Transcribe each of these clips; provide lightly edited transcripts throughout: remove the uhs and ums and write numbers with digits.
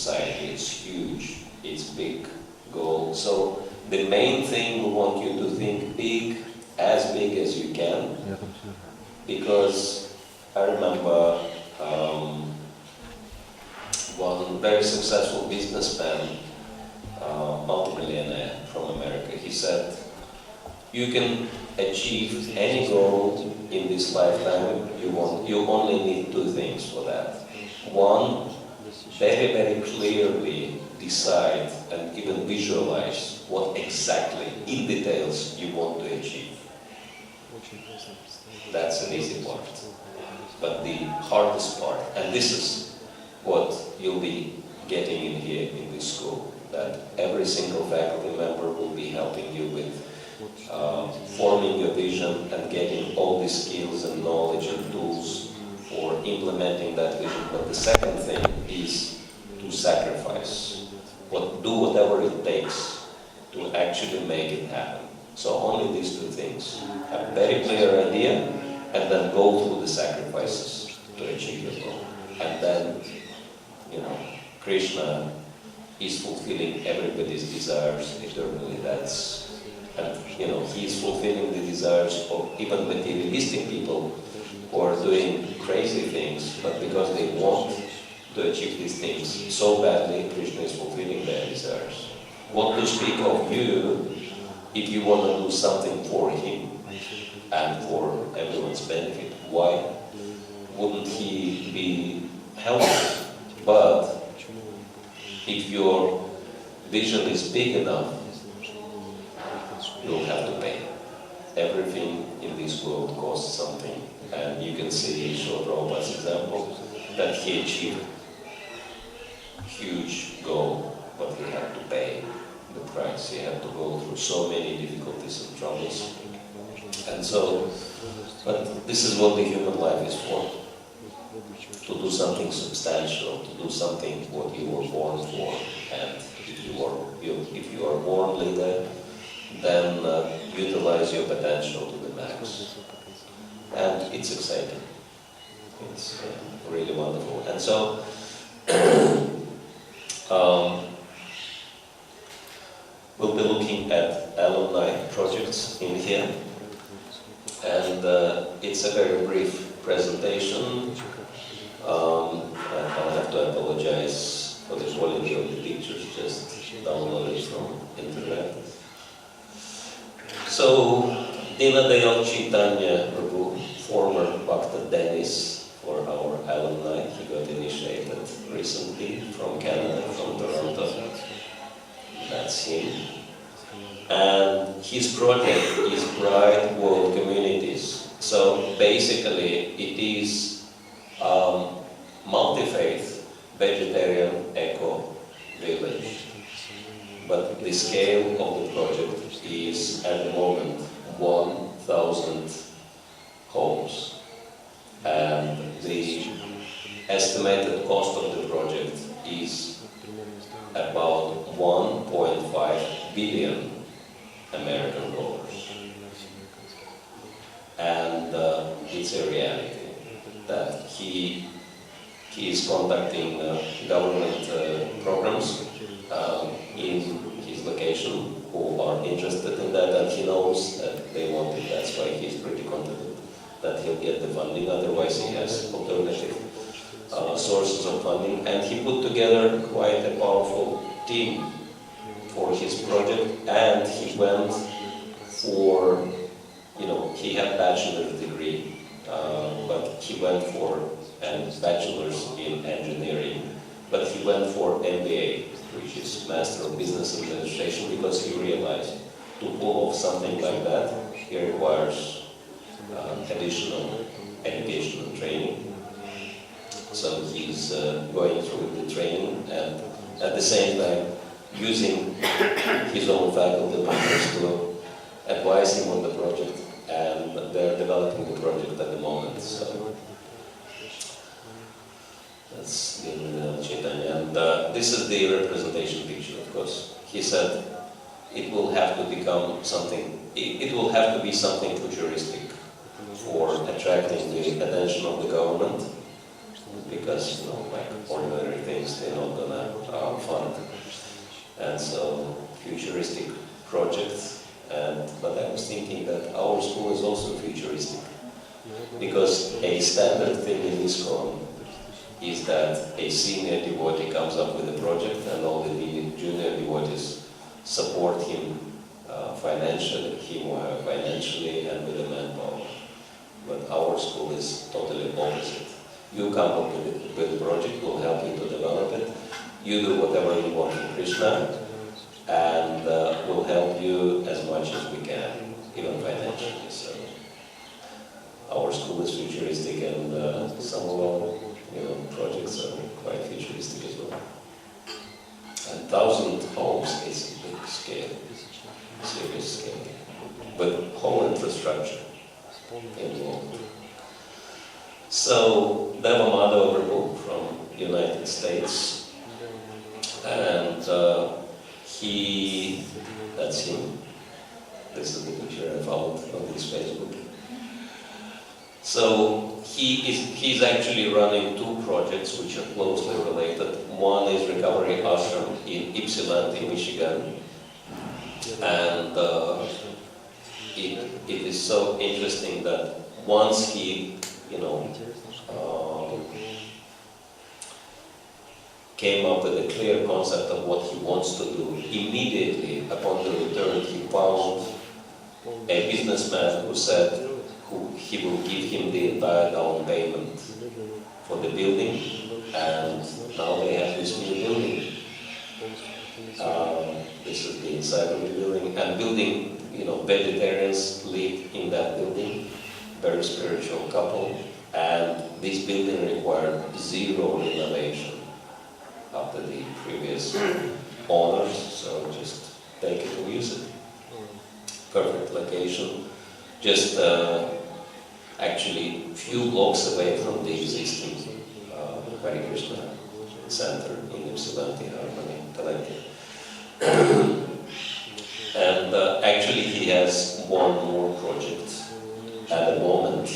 society. It's huge, it's big goal. So the main thing we want you to think big as you can, because I remember one very successful businessman, multimillionaire from America, he said, you can achieve any goal in this lifetime you want. You only need two things for that. One, very, very clearly decide and even visualize what exactly, in details, you want to achieve. That's an easy part. But the hardest part, and this is what you'll be getting in here in this school, that every single faculty member will be helping you with forming your vision and getting all the skills and knowledge and tools for implementing that vision. But the second thing is to sacrifice, do whatever it takes to actually make it happen. So only these two things. Have a very clear idea and then go through the sacrifices to achieve your goal. And then, Krishna is fulfilling everybody's desires eternally. He is fulfilling the desires of even materialistic people who are doing crazy things, but because they want to achieve these things so badly, Krishna is fulfilling their desires. What to speak of you if you want to do something for him and for everyone's benefit? Why wouldn't he be helpful? But if your vision is big enough, you'll have to pay. Everything in this world costs something. And you can see Srila Prabhupada's example that he achieved huge goal, but he had to pay the price. He had to go through so many difficulties and troubles. And so, but this is what the human life is for. To do something substantial, to do something what you were born for. And if you are born leader, then utilize your potential to the max. And it's exciting. It's really wonderful. And so, we'll be looking at alumni projects in here. And it's a very brief presentation. I'll have to apologize for the quality of the pictures, just downloaded from internet. So, Dinadayal Chaitanya Prabhu, former Bhakta Dennis for our alumni, he got initiated recently from Canada, from Toronto. That's him. And his project is Bright World Communities. So basically it is multi-faith, vegetarian, eco village. But the scale of the project is at the moment 1,000 homes. And the estimated cost of the project is about 1.5 billion American dollars. And it's a reality that he is conducting government programs in his location who are interested in that, and he knows that they want it. That's why he's pretty confident that he'll get the funding. Otherwise he has alternative sources of funding. And he put together quite a powerful team for his project, and he went for, he had bachelor's degree, but he went for a bachelor's in engineering, but he went for MBA, which is Master of Business Administration, because he realized to pull off something like that, it requires additional education and training. So he's going through the training and at the same time using his own faculty members to advise him on the project, and they're developing the project at the moment. So that's the Chaitanya. And this is the representation picture, of course. He said it will have to become something, it will have to be something futuristic for attracting the attention of the government, because like ordinary things, they're not gonna futuristic project, but I was thinking that our school is also futuristic, because a standard thing in ISKCON is that a senior devotee comes up with a project and all the junior devotees support him financially, and with the manpower. But our school is totally opposite. You come up with a project, we'll help you to develop it. You do whatever you want in Krishna, and we'll help you as much as we can, even financially. So our school is futuristic, and some of our projects are quite futuristic as well. 1,000 homes is a big scale, serious scale, with whole infrastructure involved. So Deva Madhava Prabhu from United States, and that's him. This is the picture I found on his Facebook. So he's actually running two projects which are closely related. One is Recovery Ashram in Ypsilanti, Michigan, and it is so interesting that once he, came up with a clear concept of what he wants to do, immediately upon the return he found a businessman who said he will give him the entire down payment for the building, and now they have this new building. This is the inside of the building, and vegetarians live in that building, very spiritual couple, and this building required zero renovation after the previous owners, so just take it or use it. Perfect location, just actually few blocks away from the existing Hare Krishna center in Ypsilanti, Talentia. And actually he has one more project at the moment,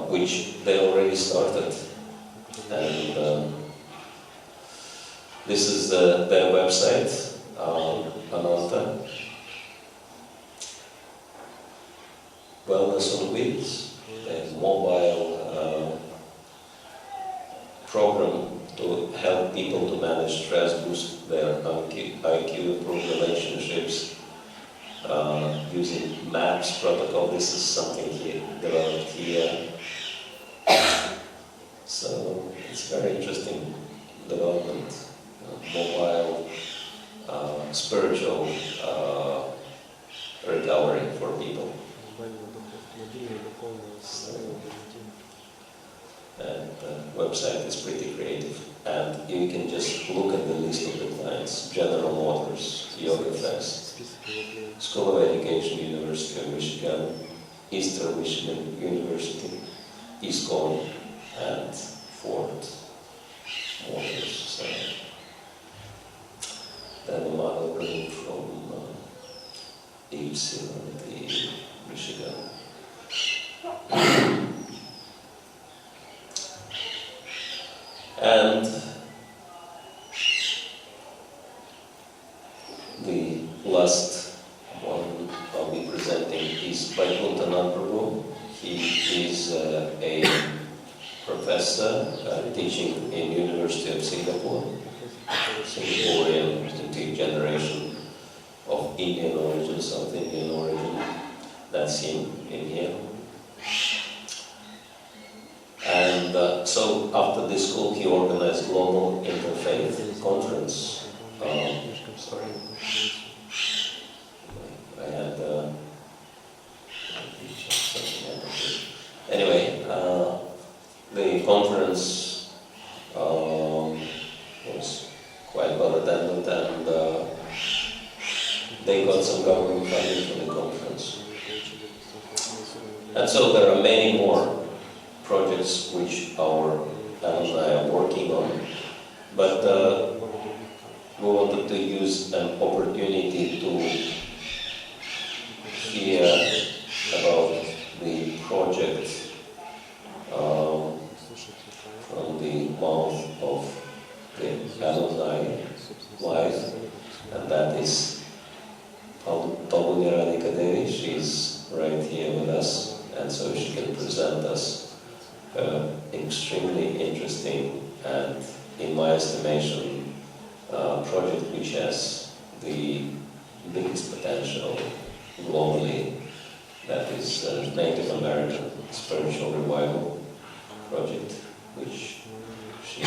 which they already started. And this is their website, Ananta. Wellness on Wheels, a mobile program to help people to manage stress, boost their IQ, improve relationships, using MAPS protocol. This is something he developed here. So it's very interesting development, mobile, spiritual recovery for people. So, and the website is pretty creative, and you can just look at the list of the clients: General Motors, Yoga Fest, School of Education, University of Michigan, Eastern Michigan University, ISKCON, and Ford Motors. So, then the model bring from Ypsilanti, Michigan. And the last one I'll be presenting is by Vaikuntha Prabhu. He is a professor teaching in University of Singapore, Singaporean, the generation of Indian origin, South Indian origin. That's him in here. And so after this school, he organized Global Interfaith Conference. Sorry, I had anyway, the conference was quite well attended, and they got some government funding for the conference. And so there are many more projects which our alumni are working on, but we wanted to use an opportunity to hear about the project from the mouth of the alumni life, and that is she's right here with us, and so she can present us an extremely interesting and, in my estimation, project which has the biggest potential globally. That is a Native American spiritual revival project, which she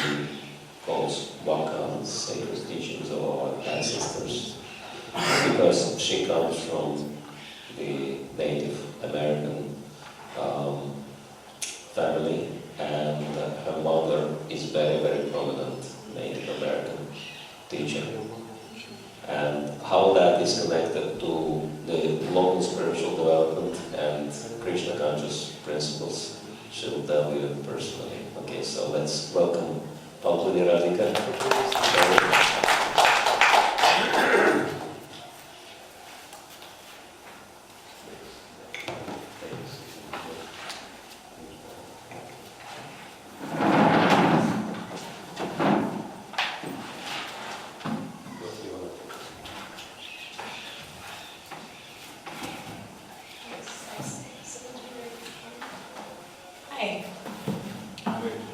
calls Waka, sacred teachings of our ancestors, because she comes from the Native American family, and her mother is very, very prominent Native American teacher. And how that is connected to the global spiritual development and Krishna conscious principles, she'll tell you personally. Okay, so let's welcome Palpuni Radhika.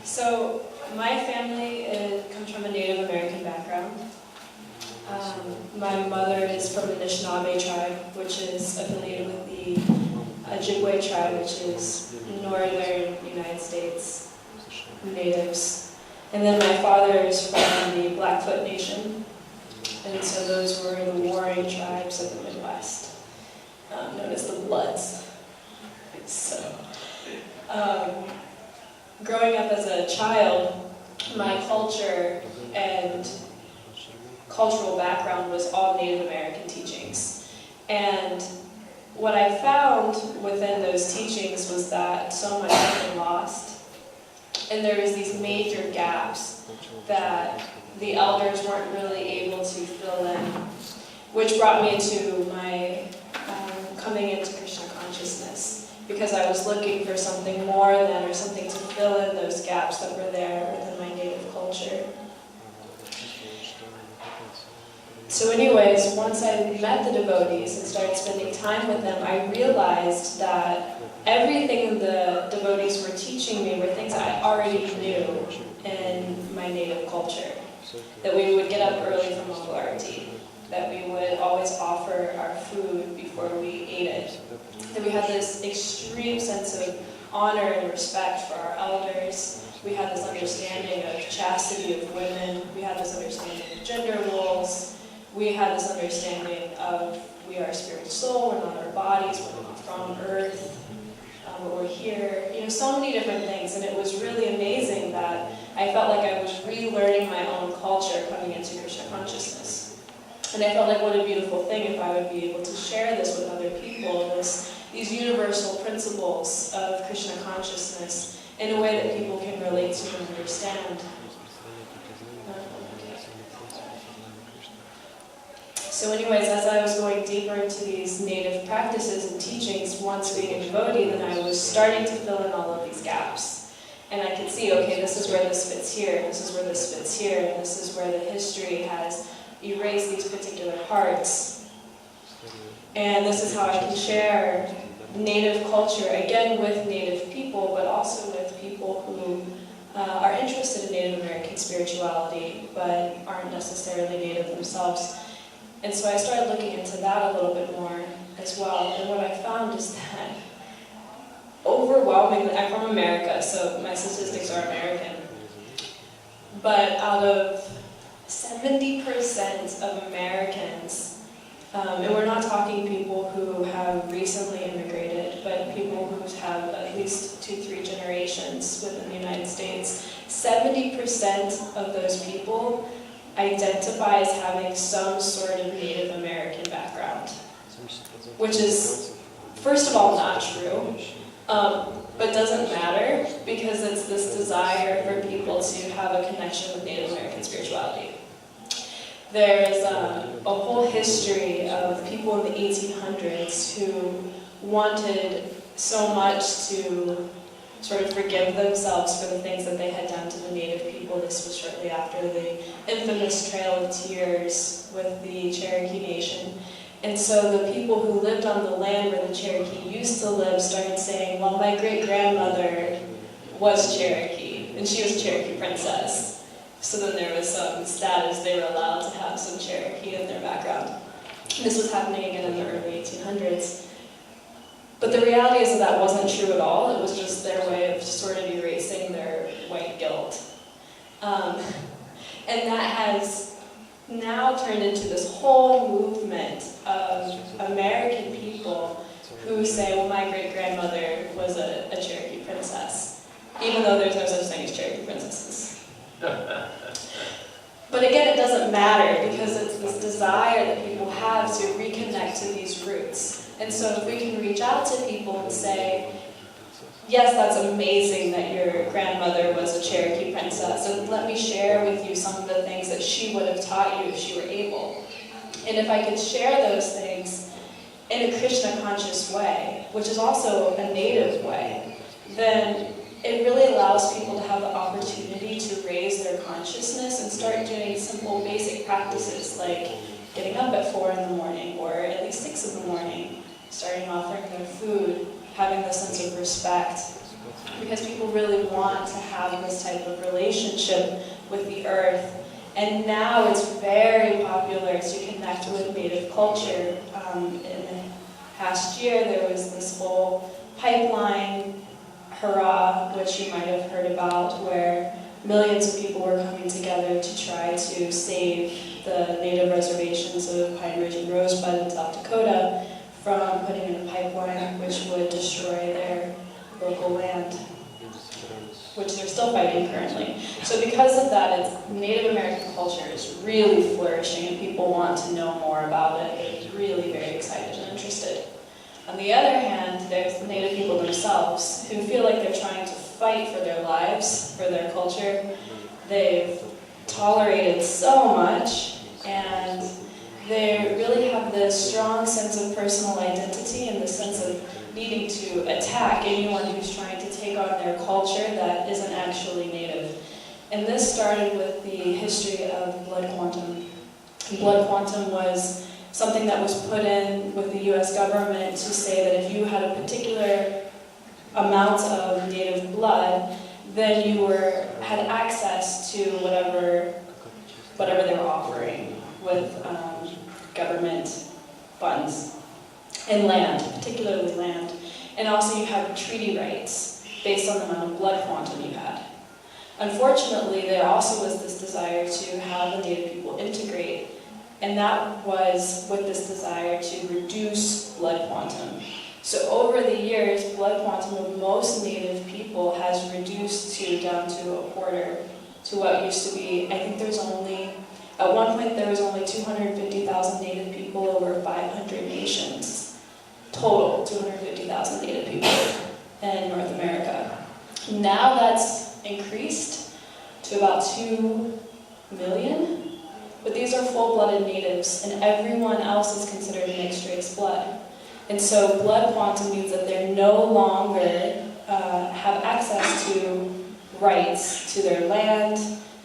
So, my family comes from a Native American background. My mother is from the Anishinaabe tribe, which is affiliated with the Ojibwe tribe, which is northern United States natives. And then my father is from the Blackfoot Nation, and so those were the warring tribes of the Midwest, known as the Bloods. So, growing up as a child, my culture and cultural background was all Native American teachings. And what I found within those teachings was that so much had been lost. And there was these major gaps that the elders weren't really able to fill in, which brought me to my coming into Krishna consciousness. Because I was looking for something more than, or something to fill in those gaps that were there within my native culture. So anyways, once I met the devotees and started spending time with them, I realized that everything the devotees were teaching me were things I already knew in my native culture. That we would get up early for Mangalarti, that we would always offer our food before we ate it, that we had this extreme sense of honor and respect for our elders. We had this understanding of chastity of women. We had this understanding of gender roles. We had this understanding of we are a spirit soul, we're not our bodies, we're not from earth, but we're here. You know, so many different things, and it was really amazing that I felt like I was relearning my own culture coming into Krishna consciousness. And I felt like what a beautiful thing if I would be able to share this with other people, these universal principles of Krishna consciousness in a way that people can relate to and understand. So anyways, as I was going deeper into these native practices and teachings, once being a devotee, then I was starting to fill in all of these gaps. And I could see, okay, this is where this fits here, this is where this fits here, and this is where the history has erased these particular parts. And this is how I can share native culture, again with native people, but also with people who are interested in Native American spirituality, but aren't necessarily native themselves. And so I started looking into that a little bit more as well. And what I found is that overwhelmingly, I'm from America, so my statistics are American, but out of 70% of Americans, and we're not talking people who have recently immigrated, but people who have at least 2-3 generations within the United States, 70% of those people identify as having some sort of Native American background, which is, first of all, not true, but doesn't matter because it's this desire for people to have a connection with Native American spirituality. There's a whole history of people in the 1800s who wanted so much to sort of forgive themselves for the things that they had done to the Native people. This was shortly after the infamous Trail of Tears with the Cherokee Nation. And so the people who lived on the land where the Cherokee used to live started saying, well, my great-grandmother was Cherokee, and she was a Cherokee princess. So then there was some status, they were allowed to have some Cherokee in their background. This was happening again in the early 1800s. But the reality is that wasn't true at all. It was just their way of sort of erasing their white guilt. And that has now turned into this whole movement of American people who say, well, my great-grandmother was a Cherokee princess, even though there's no such thing as Cherokee princesses. But again, it doesn't matter, because it's this desire that people have to reconnect to these roots. And so if we can reach out to people and say, yes, that's amazing that your grandmother was a Cherokee princess, and let me share with you some of the things that she would have taught you if she were able. And if I could share those things in a Krishna-conscious way, which is also a native way, then it really allows people to have the opportunity to raise their consciousness and start doing simple, basic practices like getting up at 4 in the morning, or at least 6 in the morning, starting offering their food, having the sense of respect, because people really want to have this type of relationship with the earth. And now it's very popular to connect with Native culture. In the past year, there was this whole pipeline hurrah, which you might have heard about, where millions of people were coming together to try to save the Native reservations of Pine Ridge and Rosebud in South Dakota from putting in a pipeline which would destroy their local land, which they're still fighting currently. So because of that, Native American culture is really flourishing and people want to know more about it. They're really very excited and interested. On the other hand, there's the Native people themselves who feel like they're trying to fight for their lives, for their culture. They've tolerated so much, and they really have this strong sense of personal identity and the sense of needing to attack anyone who's trying to take on their culture that isn't actually Native. And this started with the history of blood quantum. Blood quantum was something that was put in with the US government to say that if you had a particular amount of Native blood, then you had access to whatever they were offering with government funds and land, particularly land. And also you had treaty rights based on the amount of blood quantum you had. Unfortunately, there also was this desire to have the Native people integrate, and that was with this desire to reduce blood quantum. So over the years, blood quantum of most Native people has reduced down to a quarter to what used to be. I think at one point there was only 250,000 Native people over 500 nations. Total, 250,000 Native people in North America. Now that's increased to about 2 million. But these are full-blooded natives, and everyone else is considered mixed race blood. And so blood quantum means that they no longer have access to rights to their land,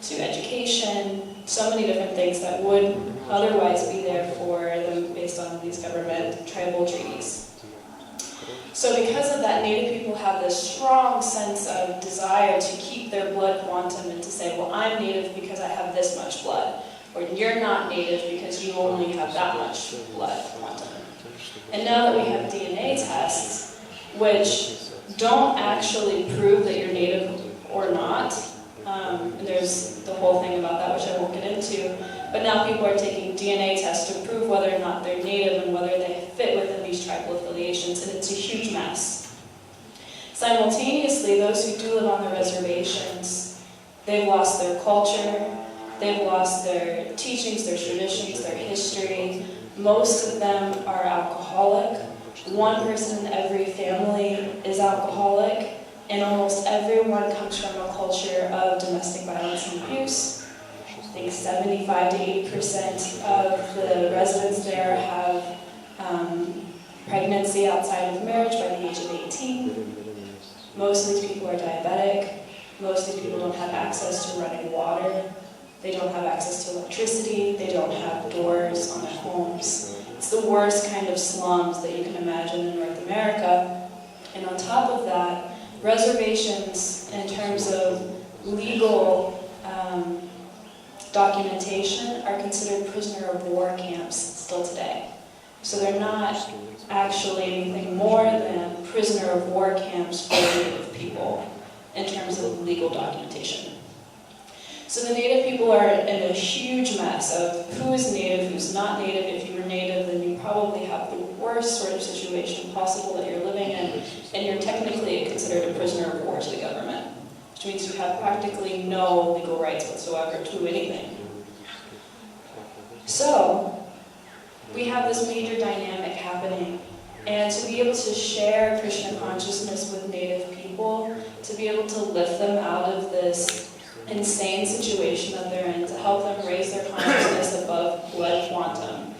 to education, so many different things that would otherwise be there for them based on these government tribal treaties. So because of that, Native people have this strong sense of desire to keep their blood quantum and to say, well, I'm Native because I have this much blood. Or you're not Native because you only have that much blood quantum. And now that we have DNA tests, which don't actually prove that you're Native or not, and there's the whole thing about that, which I won't get into, but now people are taking DNA tests to prove whether or not they're Native and whether they fit within these tribal affiliations, and it's a huge mess. Simultaneously, those who do live on the reservations, they've lost their culture, they've lost their teachings, their traditions, their history. Most of them are alcoholic. One person in every family is alcoholic, and almost everyone comes from a culture of domestic violence and abuse. I think 75 to 80% of the residents there have pregnancy outside of marriage by the age of 18. Most of these people are diabetic. Most of these people don't have access to running water. They don't have access to electricity. They don't have doors on their homes. It's the worst kind of slums that you can imagine in North America. And on top of that, reservations in terms of legal documentation are considered prisoner of war camps still today. So they're not actually anything more than prisoner of war camps for Native people in terms of legal documentation. So the Native people are in a huge mess of who is Native, who's not Native. If you were Native, then you probably have the worst sort of situation possible that you're living in, and you're technically considered a prisoner of war to the government, which means you have practically no legal rights whatsoever to anything. So we have this major dynamic happening, and to be able to share Krishna consciousness with Native people, to be able to lift them out of this insane situation that they're in, to help them raise their consciousness above blood quantum,